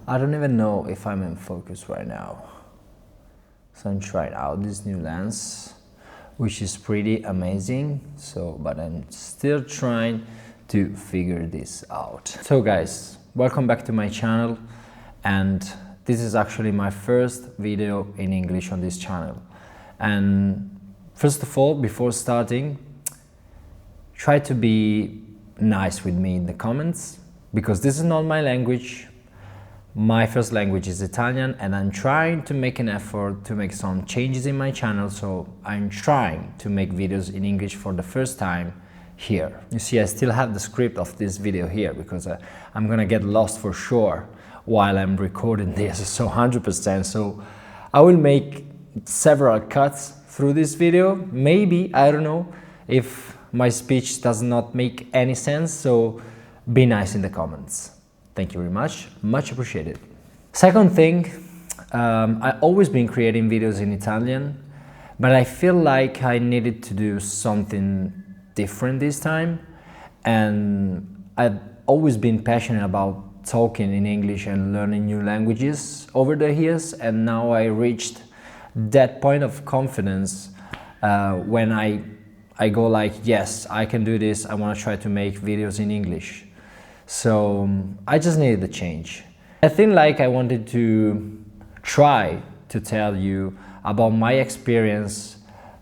I don't even know if I'm in focus right now. So I'm trying out this new lens, which is pretty amazing. But I'm still trying to figure this out. So guys, welcome back to my channel. And this is actually my first video in English on this channel. And first of all, before starting, try to be nice with me in the comments, because this is not my language. My first language is Italian, and I'm trying to make an effort to make some changes in my channel, so I'm trying to make videos in English for the first time here. You see, I still have the script of this video here, because I'm gonna get lost for sure while I'm recording this, so 100%. So I will make several cuts through this video. Maybe, I don't know, if my speech does not make any sense, so be nice in the comments. Thank you very much appreciated. Second thing, I've always been creating videos in Italian, but I feel like I needed to do something different this time. And I've always been passionate about talking in English and learning new languages over the years, and now I reached that point of confidence when I go like, yes, I can do this, I want to try to make videos in English. So I just needed a change. I think like I wanted to try to tell you about my experience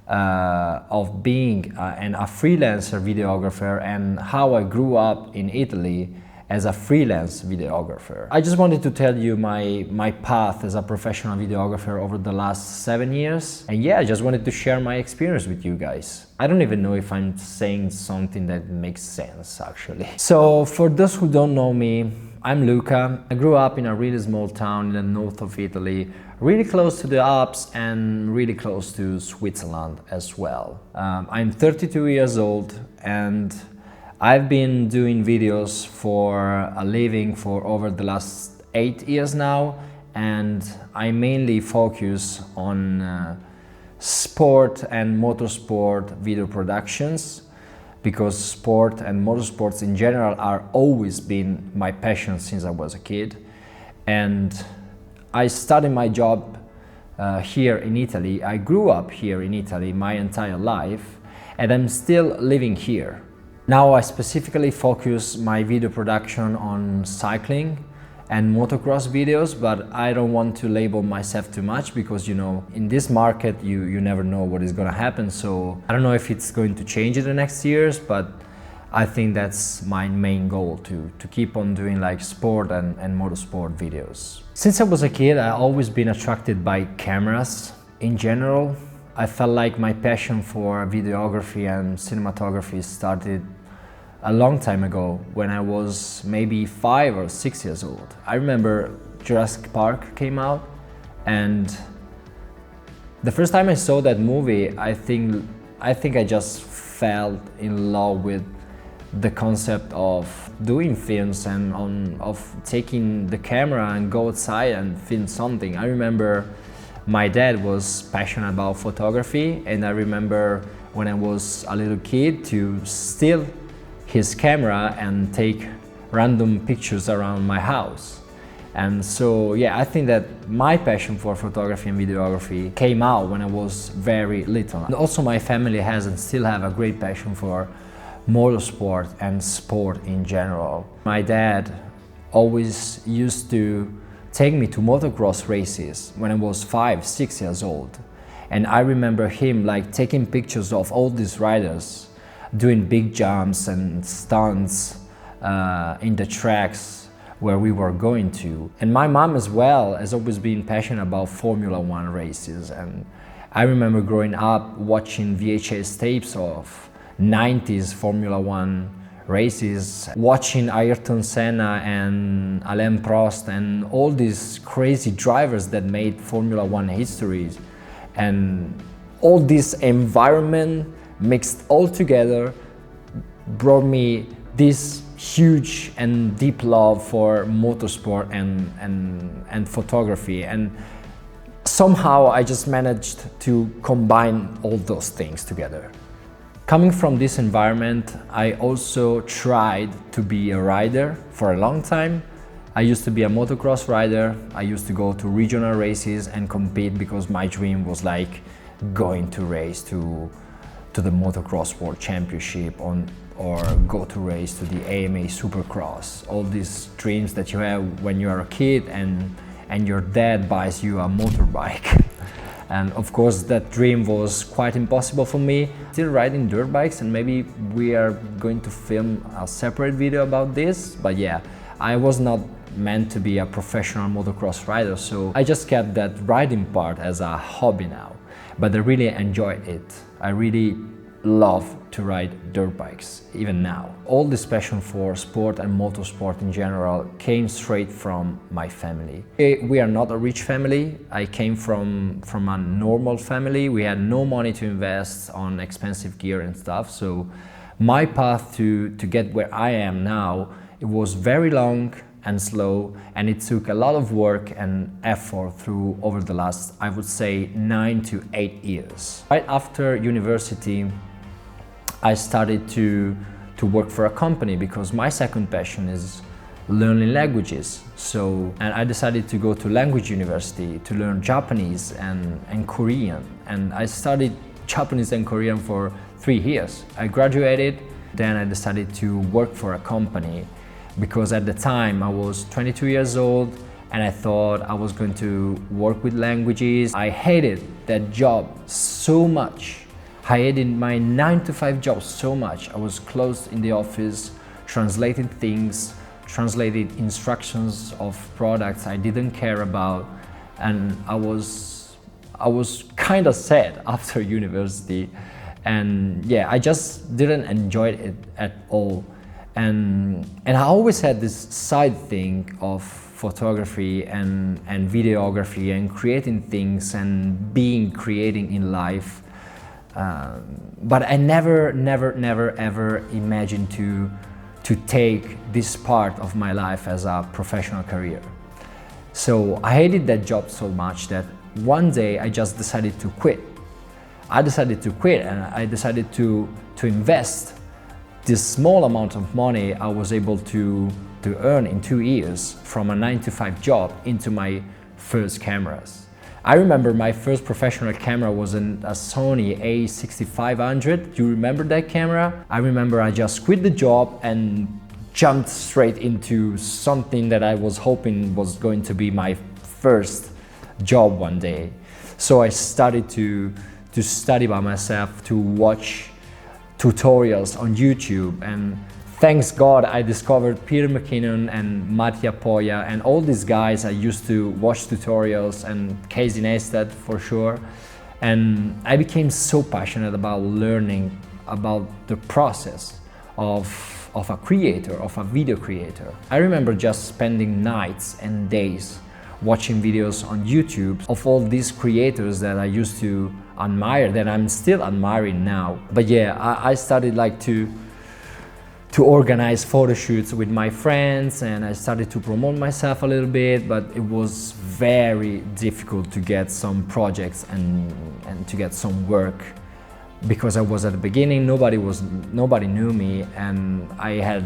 of being a freelancer videographer and how I grew up in Italy as a freelance videographer. I just wanted to tell you my path as a professional videographer over the last 7 years. And yeah, I just wanted to share my experience with you guys. I don't even know if I'm saying something that makes sense, actually. So for those who don't know me, I'm Luca. I grew up in a really small town in the north of Italy, really close to the Alps and really close to Switzerland as well. I'm 32 years old, and I've been doing videos for a living for over the last 8 years now, and I mainly focus on sport and motorsport video productions, because sport and motorsports in general are always been my passion since I was a kid. And I started my job here in Italy. I grew up here in Italy my entire life, and I'm still living here. Now I specifically focus my video production on cycling and motocross videos, but I don't want to label myself too much, because you know, in this market you never know what is gonna happen. So I don't know if it's going to change in the next years, but I think that's my main goal, to keep on doing like sport and motorsport videos. Since I was a kid, I've always been attracted by cameras in general. I felt like my passion for videography and cinematography started a long time ago, when I was maybe 5 or 6 years old. I remember Jurassic Park came out, and the first time I saw that movie, I think I just fell in love with the concept of doing films and of taking the camera and go outside and film something. I remember my dad was passionate about photography, and I remember when I was a little kid to steal his camera and take random pictures around my house. And so yeah, I think that my passion for photography and videography came out when I was very little. And also my family has and still have a great passion for motorsport and sport in general. My dad always used to take me to motocross races when I was 5, 6 years old. And I remember him like taking pictures of all these riders doing big jumps and stunts in the tracks where we were going to. And my mom as well has always been passionate about Formula 1 races. And I remember growing up watching VHS tapes of 90s Formula 1 races, watching Ayrton Senna and Alain Prost and all these crazy drivers that made Formula 1 history. And all this environment mixed all together brought me this huge and deep love for motorsport and photography. And somehow I just managed to combine all those things together. Coming from this environment, I also tried to be a rider for a long time, I used to be a motocross rider. I used to go to regional races and compete because my dream was like going to race to the Motocross World Championship or go to race to the AMA Supercross. All these dreams that you have when you are a kid and your dad buys you a motorbike. And of course that dream was quite impossible for me. Still riding dirt bikes, and maybe we are going to film a separate video about this, but yeah, I was not meant to be a professional motocross rider, so I just kept that riding part as a hobby now. But I really enjoyed it. I really love to ride dirt bikes, even now. All this passion for sport and motorsport in general came straight from my family. We are not a rich family. I came from a normal family. We had no money to invest on expensive gear and stuff, so my path to get where I am now, it was very long and slow, and it took a lot of work and effort through over the last, I would say, 9 to 8 years. Right after university, I started to work for a company because my second passion is learning languages. And I decided to go to language university to learn Japanese and Korean. And I studied Japanese and Korean for 3 years. I graduated, then I decided to work for a company because at the time I was 22 years old and I thought I was going to work with languages. I hated that job so much. I hated my 9-to-5 job so much. I was closed in the office, translating things, translated instructions of products I didn't care about, and I was kind of sad after university. And yeah, I just didn't enjoy it at all. And I always had this side thing of photography and videography and creating things and creating in life. But I never ever imagined to take this part of my life as a professional career. So I hated that job so much that one day I just decided to quit. I decided to quit and I decided to invest this small amount of money I was able to earn in 2 years from a 9-to-5 job into my first cameras. I remember my first professional camera was a Sony A6500. Do you remember that camera? I remember I just quit the job and jumped straight into something that I was hoping was going to be my first job one day. So I started to study by myself, to watch tutorials on YouTube, and thanks God I discovered Peter McKinnon and Mattia Poya and all these guys. I used to watch tutorials, and Casey Neistat for sure, and I became so passionate about learning about the process of a creator, of a video creator. I remember just spending nights and days watching videos on YouTube of all these creators that I used to admire, that I'm still admiring now. But yeah, I started like to organize photo shoots with my friends, and I started to promote myself a little bit, but it was very difficult to get some projects and to get some work because I was at the beginning, nobody knew me, and I had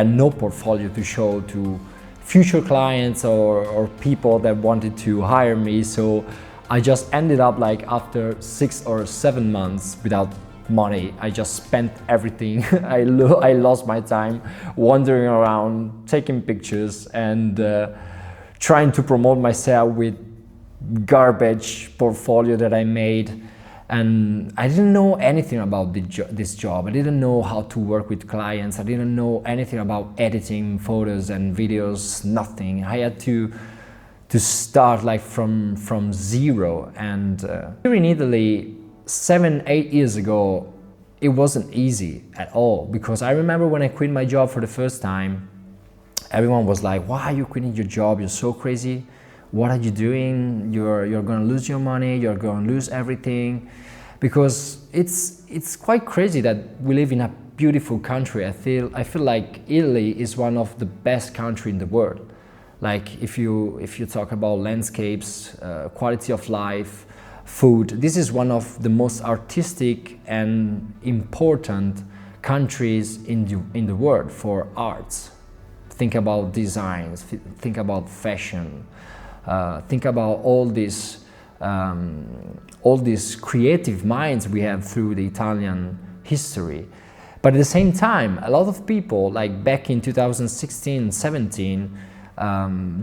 no portfolio to show to future clients or people that wanted to hire me. So I just ended up like after 6 or 7 months without money. I just spent everything. I lost my time wandering around, taking pictures and trying to promote myself with garbage portfolio that I made. And I didn't know anything about this job. I didn't know how to work with clients. I didn't know anything about editing photos and videos, nothing. I had to start like from zero. And here in Italy, 7-8 years ago, it wasn't easy at all, because I remember when I quit my job for the first time, everyone was like, why are you quitting your job? You're so crazy. What are you doing? You're gonna lose your money, you're gonna lose everything. Because it's quite crazy that we live in a beautiful country. I feel like Italy is one of the best countries in the world. Like if you talk about landscapes, quality of life, food, this is one of the most artistic and important countries in the world for arts. think about designs, think about fashion, think about all these creative minds we have through the Italian history. But at the same time, a lot of people, like back in 2016, 17,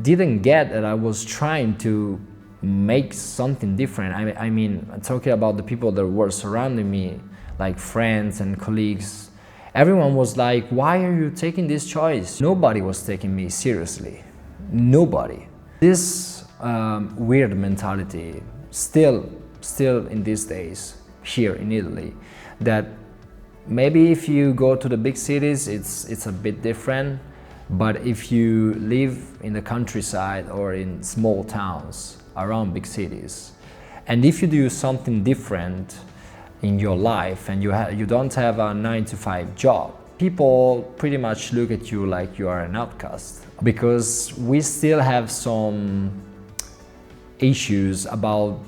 didn't get that I was trying to make something different. I mean, I'm talking about the people that were surrounding me, like friends and colleagues. Everyone was like, why are you taking this choice? Nobody was taking me seriously. Nobody. This weird mentality, still in these days, here in Italy, that maybe if you go to the big cities, it's a bit different, but if you live in the countryside or in small towns around big cities, and if you do something different in your life and you don't have a 9-to-5 job, people pretty much look at you like you are an outcast, because we still have some issues about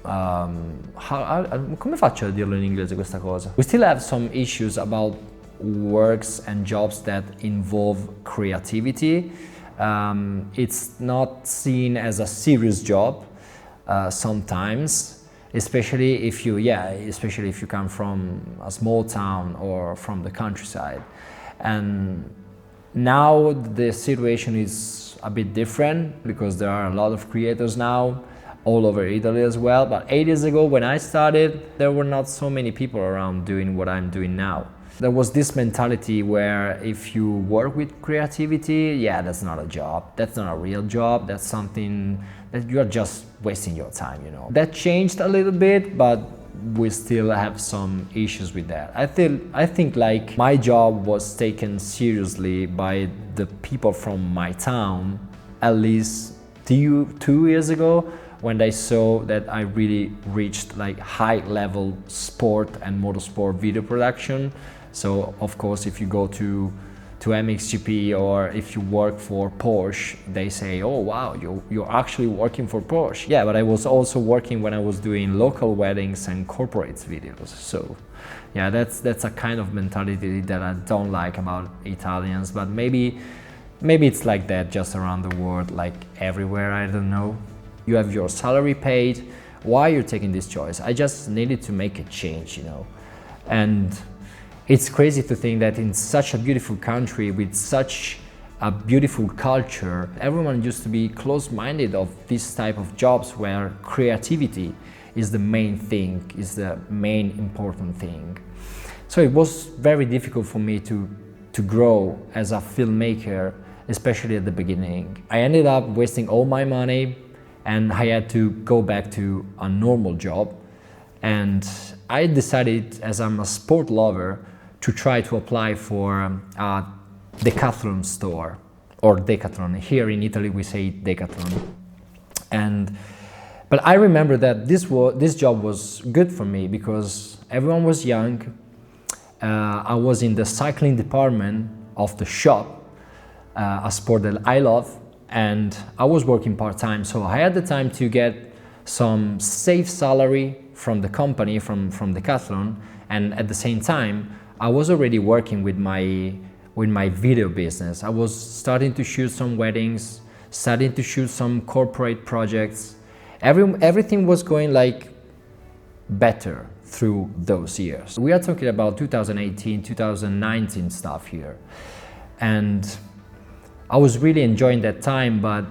come faccio a dirlo in inglese questa cosa? We still have some issues about works and jobs that involve creativity. It's not seen as a serious job sometimes, especially if you come from a small town or from the countryside. And now the situation is a bit different, because there are a lot of creators now all over Italy as well. But 8 years ago, when I started, there were not so many people around doing what I'm doing now. There was this mentality where if you work with creativity, yeah, that's not a job, that's not a real job, that's something that you're just wasting your time, you know. That changed a little bit, but we still have some issues with that. I think like my job was taken seriously by the people from my town at least 2 years ago, when they saw that I really reached like high-level sport and motorsport video production. So of course, if you go to MXGP or if you work for Porsche, they say, oh wow, you're actually working for Porsche. Yeah, but I was also working when I was doing local weddings and corporate videos. So yeah, that's a kind of mentality that I don't like about Italians, but maybe it's like that just around the world, like everywhere, I don't know. You have your salary paid, why you're taking this choice? I just needed to make a change, you know. And it's crazy to think that in such a beautiful country with such a beautiful culture, everyone used to be close-minded of this type of jobs where creativity is the main thing, is the main important thing. So it was very difficult for me to grow as a filmmaker, especially at the beginning. I ended up wasting all my money, and I had to go back to a normal job. And I decided, as I'm a sport lover, to try to apply for a Decathlon store, or Decathlon. Here in Italy we say Decathlon. But I remember that this job was good for me because everyone was young. I was in the cycling department of the shop, a sport that I love, and I was working part-time, so I had the time to get some safe salary from the company, from Decathlon, and at the same time I was already working with my video business. I was starting to shoot some weddings, starting to shoot some corporate projects. Everything was going like better through those years. We are talking about 2018, 2019 stuff here. And I was really enjoying that time, but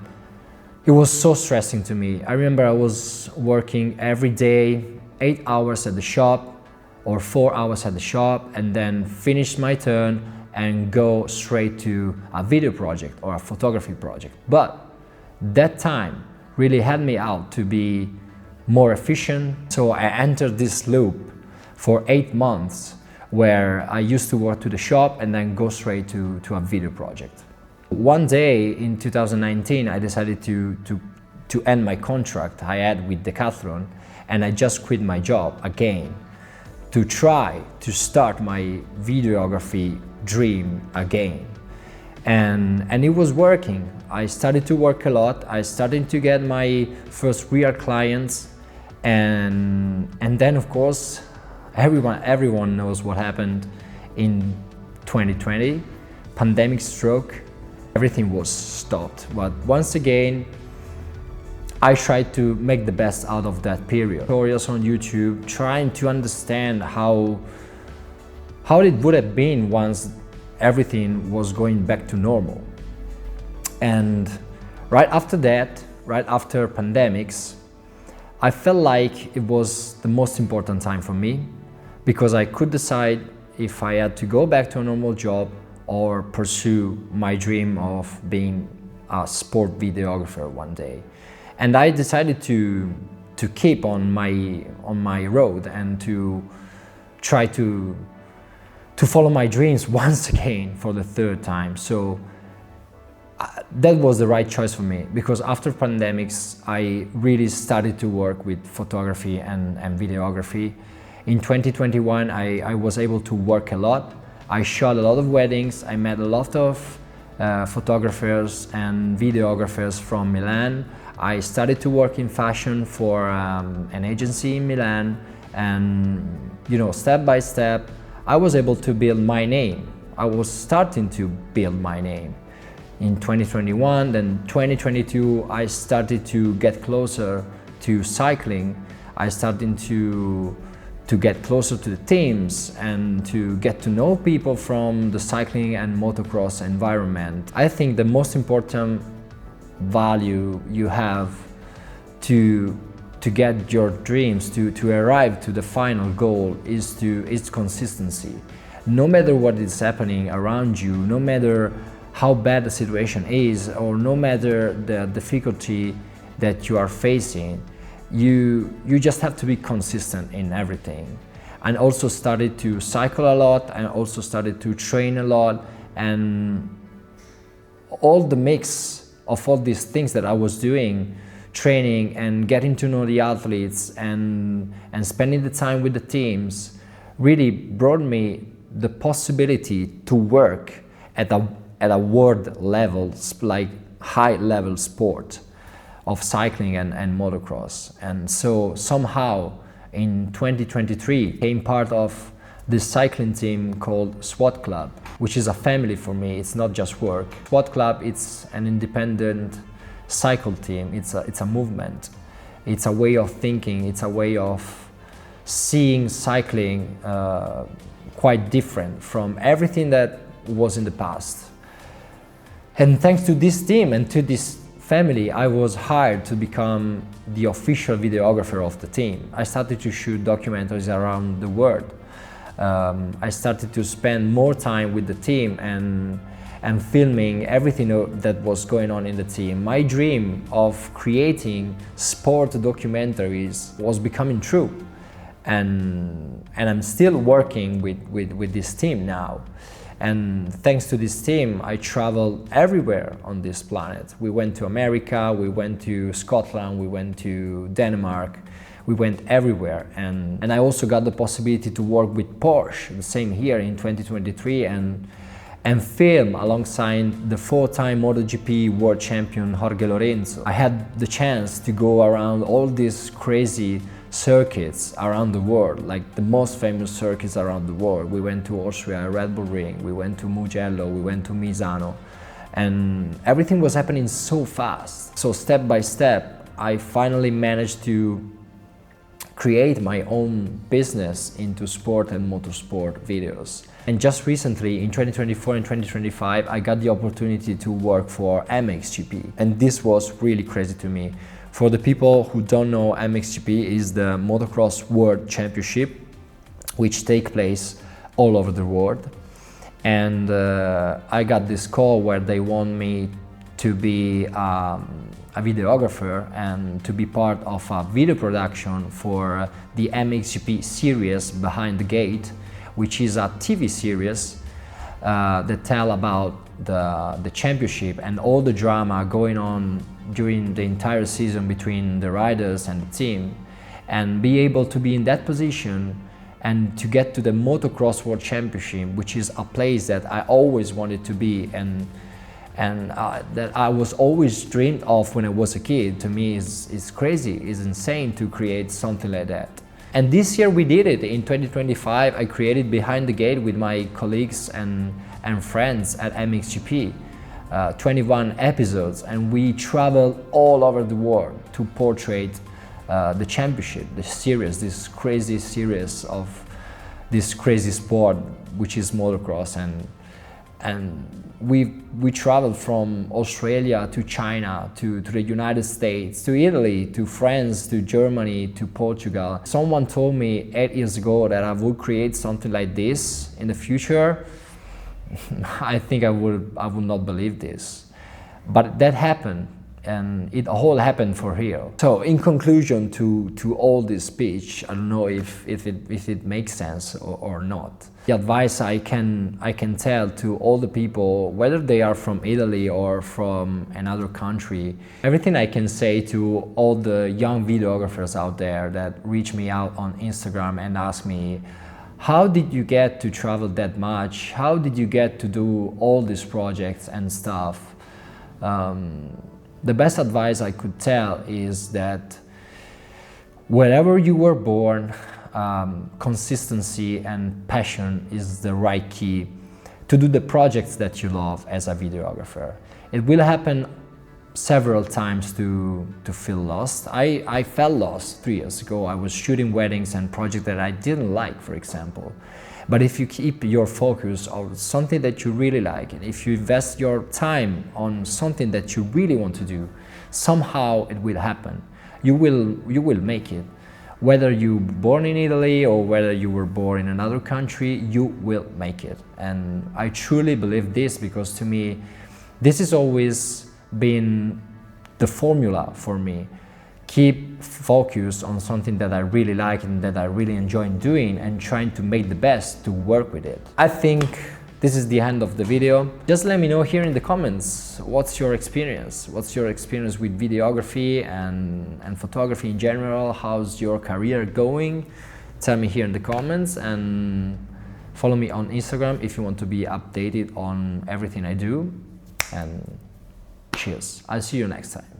it was so stressing to me. I remember I was working every day, 8 hours at the shop or 4 hours at the shop, and then finish my turn and go straight to a video project or a photography project. But that time really helped me out to be more efficient. So I entered this loop for 8 months where I used to work to the shop and then go straight to a video project. One day in 2019, I decided to end my contract I had with Decathlon, and I just quit my job again to try to start my videography dream again. And it was working. I started to work a lot. I started to get my first real clients, and then of course everyone knows what happened in 2020. Pandemic struck, everything was stopped. But once again, I tried to make the best out of that period. Tutorials on YouTube, trying to understand how it would have been once everything was going back to normal. And right after that, right after pandemics, I felt like it was the most important time for me, because I could decide if I had to go back to a normal job or pursue my dream of being a sport videographer one day. And I decided to keep on my road and to try to follow my dreams once again for the third time. So that was the right choice for me, because after pandemics I really started to work with photography and videography. In 2021 I was able to work a lot. I shot a lot of weddings, I met a lot of photographers and videographers from Milan. I started to work in fashion for an agency in Milan, and step by step I was able to build my name. I was starting to build my name. In 2021, then 2022, I started to get closer to cycling. I started to get closer to the teams and to get to know people from the cycling and motocross environment. I think the most important value you have to get your dreams, to arrive to the final goal, is consistency. No matter what is happening around you, no matter how bad the situation is, or no matter the difficulty that you are facing, you just have to be consistent in everything. And also started to cycle a lot, and also started to train a lot, and all the mix of all these things that I was doing, training and getting to know the athletes and spending the time with the teams, really brought me the possibility to work at a world level, like high level sport of cycling and motocross. And so somehow in 2023 became part of this cycling team called SWAT Club, which is a family for me. It's not just work. SWAT Club, it's an independent cycle team. It's a movement. It's a way of thinking. It's a way of seeing cycling quite different from everything that was in the past. And thanks to this team and to this family, I was hired to become the official videographer of the team. I started to shoot documentaries around the world. I started to spend more time with the team and filming everything that was going on in the team. My dream of creating sport documentaries was becoming true. And I'm still working with this team now. And thanks to this team, I traveled everywhere on this planet. We went to America, we went to Scotland, we went to Denmark, we went everywhere. And I also got the possibility to work with Porsche, the same here in 2023, and film alongside the 4-time MotoGP world champion Jorge Lorenzo. I had the chance to go around all these crazy circuits around the world, like the most famous circuits around the world. We went to Austria, Red Bull Ring, we went to Mugello, we went to Misano, and everything was happening so fast. So step by step, I finally managed to create my own business into sport and motorsport videos. And just recently, in 2024 and 2025, I got the opportunity to work for MXGP, and this was really crazy to me. For the people who don't know, MXGP is the Motocross World Championship, which take place all over the world. And I got this call where they want me to be a videographer and to be part of a video production for the MXGP series Behind the Gate, which is a TV series that tell about the championship and all the drama going on during the entire season between the riders and the team, and be able to be in that position and to get to the Motocross World Championship, which is a place that I always wanted to be and that I was always dreamed of when I was a kid. To me, it's crazy, it's insane to create something like that. And this year we did it. In 2025, I created Behind the Gate with my colleagues and friends at MXGP. 21 episodes, and we traveled all over the world to portray the championship, the series, this crazy series of this crazy sport, which is motocross. And we traveled from Australia to China, to the United States, to Italy, to France, to Germany, to Portugal. Someone told me 8 years ago that I would create something like this in the future. I think I would not believe this. But that happened, and it all happened for real. So in conclusion to all this speech, I don't know if it makes sense or not. The advice I can tell to all the people, whether they are from Italy or from another country, everything I can say to all the young videographers out there that reach me out on Instagram and ask me, how did you get to travel that much? How did you get to do all these projects and stuff? The best advice I could tell is that wherever you were born, consistency and passion is the right key to do the projects that you love as a videographer. It will happen several times to feel lost. I felt lost 3 years ago. I was shooting weddings and projects that I didn't like, for example. But if you keep your focus on something that you really like, and if you invest your time on something that you really want to do, somehow it will happen. You will make it. Whether you were born in Italy or whether you were born in another country, you will make it. And I truly believe this, because to me, this has always been the formula for me. Keep focused on something that I really like and that I really enjoy doing, and trying to make the best to work with it. I think this is the end of the video. Just let me know here in the comments, what's your experience? What's your experience with videography and photography in general? How's your career going? Tell me here in the comments, and follow me on Instagram if you want to be updated on everything I do. And cheers. I'll see you next time.